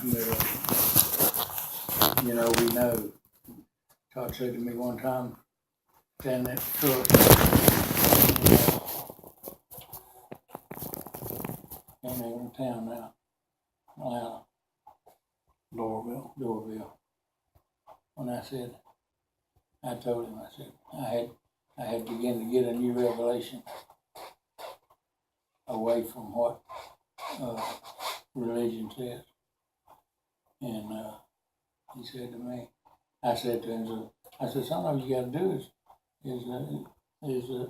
You know, we know. Todd said to me one time, standing at the truck, and they were in town now, Atlanta, Doraville. When I said, I told him, I said, I had begun to get a new revelation away from what religion says. And he said to me, I said to him, I said, something all you got to do is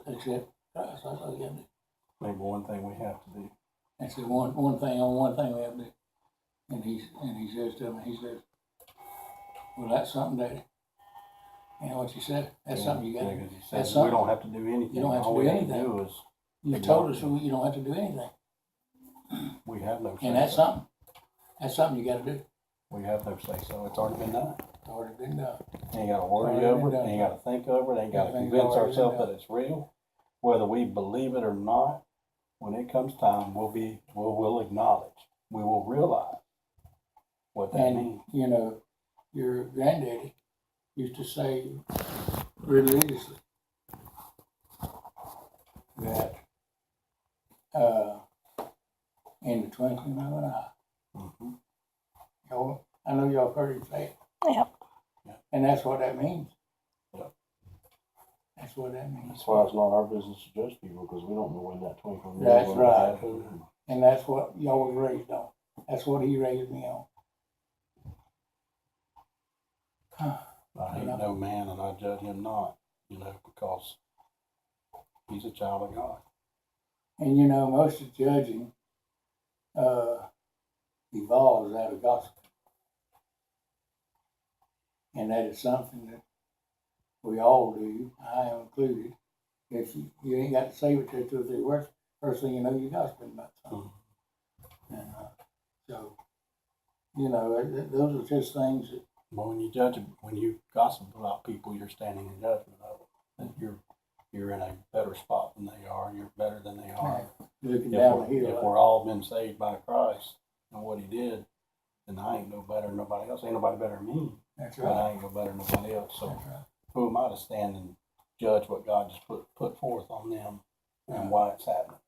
accept Christ. That's all you got to do. Maybe one thing we have to do. I said, one thing we have to do. And he says to me, he says, well, that's something, Daddy. You know what you said? That's something you got to do. That's something. We don't have to do anything. You don't have to do anything. You told us you don't have to do anything. We have no say. And that's something. That's something you got to do. We have no say so. It's already been done. It's already been done. Ain't got to worry over it. Ain't got to think over it. Ain't got to convince ourselves that it's real. Whether we believe it or not, when it comes time, we'll acknowledge. We will realize what that means. You know, your granddaddy used to say religiously that in the twinkling of an eye. Mm-hmm. Y'all, I know y'all heard him say it. Yep. And that's what that means. Yep. That's what that means. That's why it's not our business to judge people, because we don't know when that twinkling. That's right. And that's what y'all was raised on. That's what he raised me on. I hate no man and I judge him not, because he's a child of God. And you know, most of judging evolves out of gospel. And that is something that we all do, I am included. If you ain't got to say it to 2 or 3 words, first thing you know, you're gossiping about something. Mm-hmm. And so, you know, those are just things that. Well, when you gossip about people, you're standing in judgment of them. That you're in a better spot than they are. You're better than they are. Looking down the hill. If we're all been saved by Christ and what He did, then I ain't no better than nobody else. Ain't nobody better than me. That's right. But I ain't no better than nobody else. So right. Who am I to stand and judge what God just put forth on them and why it's happening?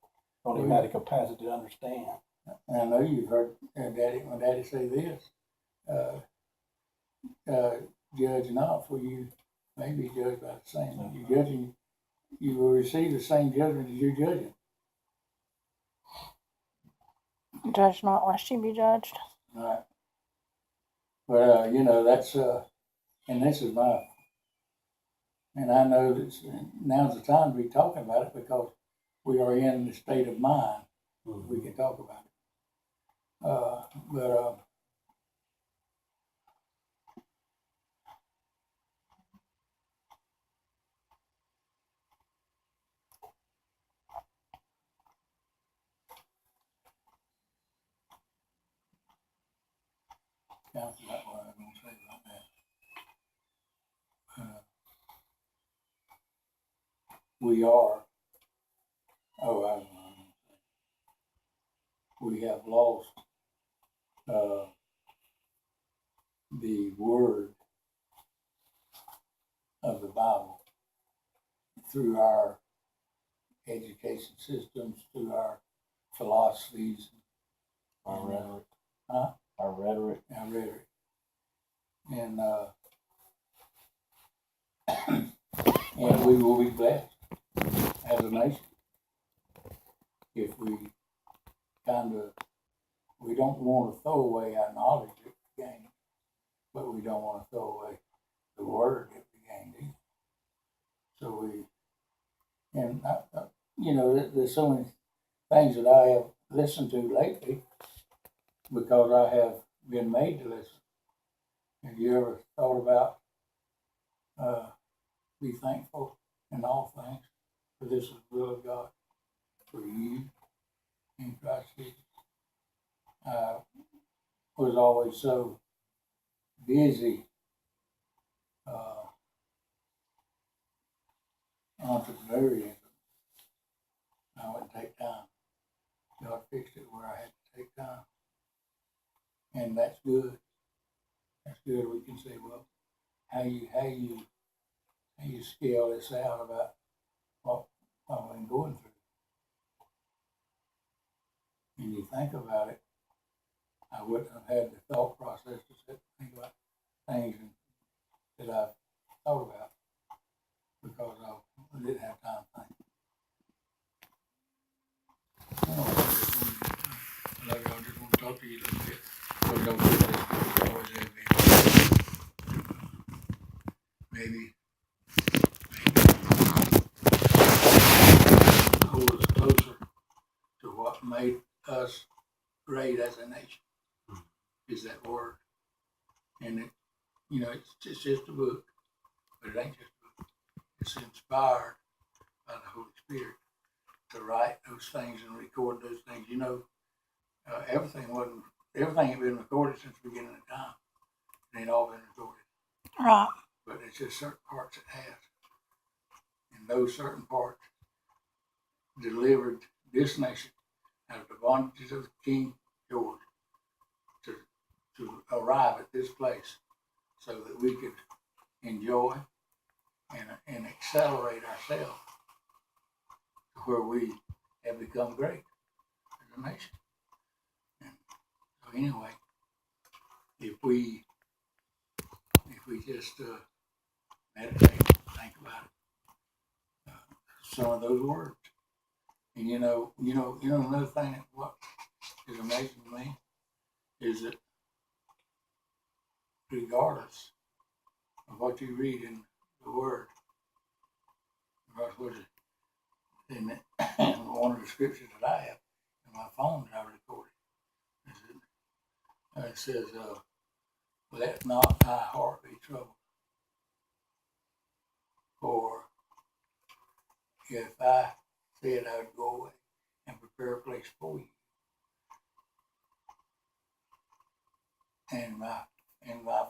Don't even have the capacity to understand. And I know you've heard when Daddy say this. Judge not, for you may be judged by the same. Mm-hmm. You judging, you will receive the same judgment as you're judging. Judge not lest you be judged. Right. But you know, that's and this is and I know that now's the time to be talking about it, because we are in the state of mind. Mm-hmm. We can talk about it. But that's not what I'm going to say about that. We are. I don't know. We have lost the word of the Bible through our education systems, through our philosophies, Our rhetoric. Our rhetoric. And and we will be blessed as a nation if we we don't want to throw away our knowledge that we gained, but we don't want to throw away the word that we gained either. So you know, there's so many things that I have listened to lately because I have been made to listen. Have you ever thought about be thankful in all things, for this is the will of God for you in Christ Jesus? I was always so busy entrepreneurialism. I wouldn't take time. God fixed it where I had to take time. And that's good. That's good. We can say, well, how you scale this out about what I've been going through. And you think about it, I wouldn't have had the thought process to sit and think about things that I've thought about because I didn't have time to think. I just want to talk to you a little bit. So don't do this, always have been. Maybe hold us closer to what made us great as a nation. Is that word. And it, it's just a book, but it ain't just a book. It's inspired by the Holy Spirit to write those things and record those things. Everything had been recorded since the beginning of time. It ain't all been recorded. Right. But it's just certain parts it has. And those certain parts delivered this nation out of the bondages of King George to arrive at this place so that we could enjoy and accelerate ourselves to where we have become great as a nation. And so anyway, if we just meditate, think about it, some of those words, and another thing that what is amazing to me is that regardless of what you read in the Word, regardless what in one of the scriptures that I have in my phone that I recorded, it says, "Let not thy heart be troubled, for if I said I would go away and prepare a place for you, and my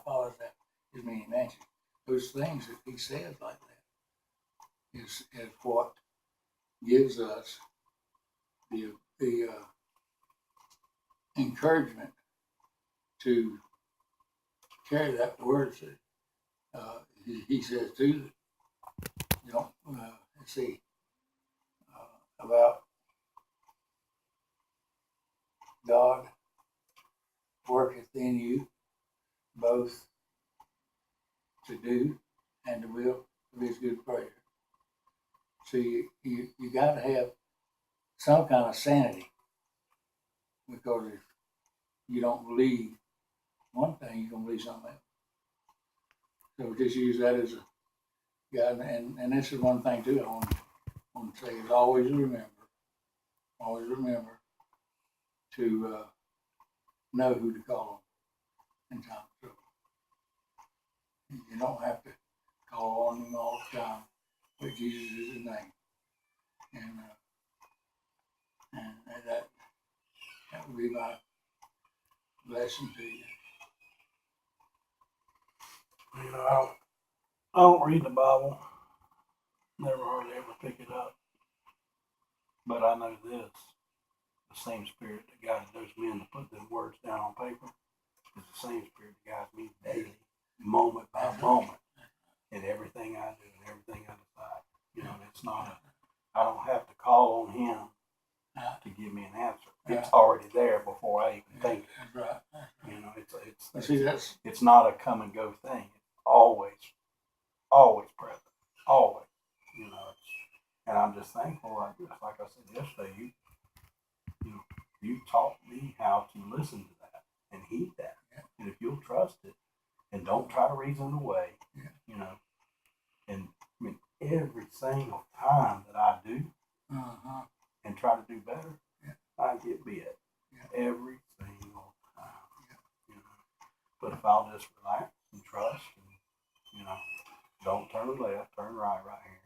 Father's house is many mansions." Those things that he says like that is what gives us the encouragement to carry that word. He says too, let's see, about God worketh in you both to do and to will of his good pleasure. So you got to have some kind of sanity, because if you don't believe one thing, you're going to believe something else. So just use that as a guide. And this is one thing too I want to say is always remember to know who to call on in time of trouble. You don't have to call on him all the time, but Jesus is his name. And that would be my blessing to you. I don't read the Bible. Never hardly ever pick it up. But I know this. The same spirit that guided those men to put them words down on paper is the same spirit that guides me daily, moment by moment, in everything I do and everything I decide. It's not I don't have to call on him to give me an answer. It's already there before I even think it. That's right. It's not a come and go thing. It's always present. Always. And I'm just thankful, like I said yesterday, you taught me how to listen to that and heed that. Yeah. And if you'll trust it and don't try to reason it away, and I mean, every single time that I do and try to do better, I get bit. Yeah. Every single time. But if I'll just relax and trust and, don't turn left, turn right here.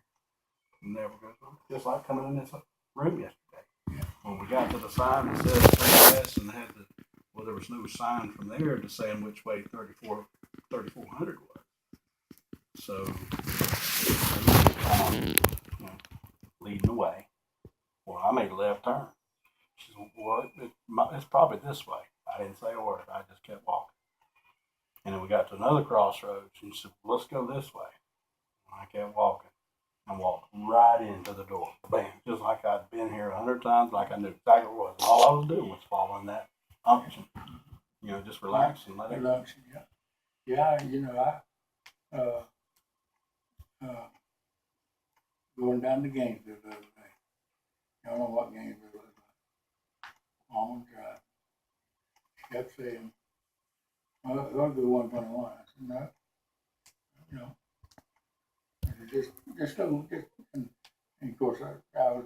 Never goes wrong. Just like coming in this room yesterday. Yeah. When we got to the sign that said West and there was no sign from there to saying which way 3400 was. So, leading the way. Well, I made a left turn. She said, well, it's probably this way. I didn't say a word. I just kept walking. And then we got to another crossroads, and she said, let's go this way. And I kept walking. And walked right into the door. Bam. Just like I'd been here 100 times, like I knew exactly what it was. And all I was doing was following that unction. You know, just relax and let it go. Relaxing, yeah. Yeah, you know, going down to Gainesville the other day. Y'all know what Gainesville is like. Almond Drive. She kept saying, well, it ought to be 121. I said, no. You know, just go, and of course, I was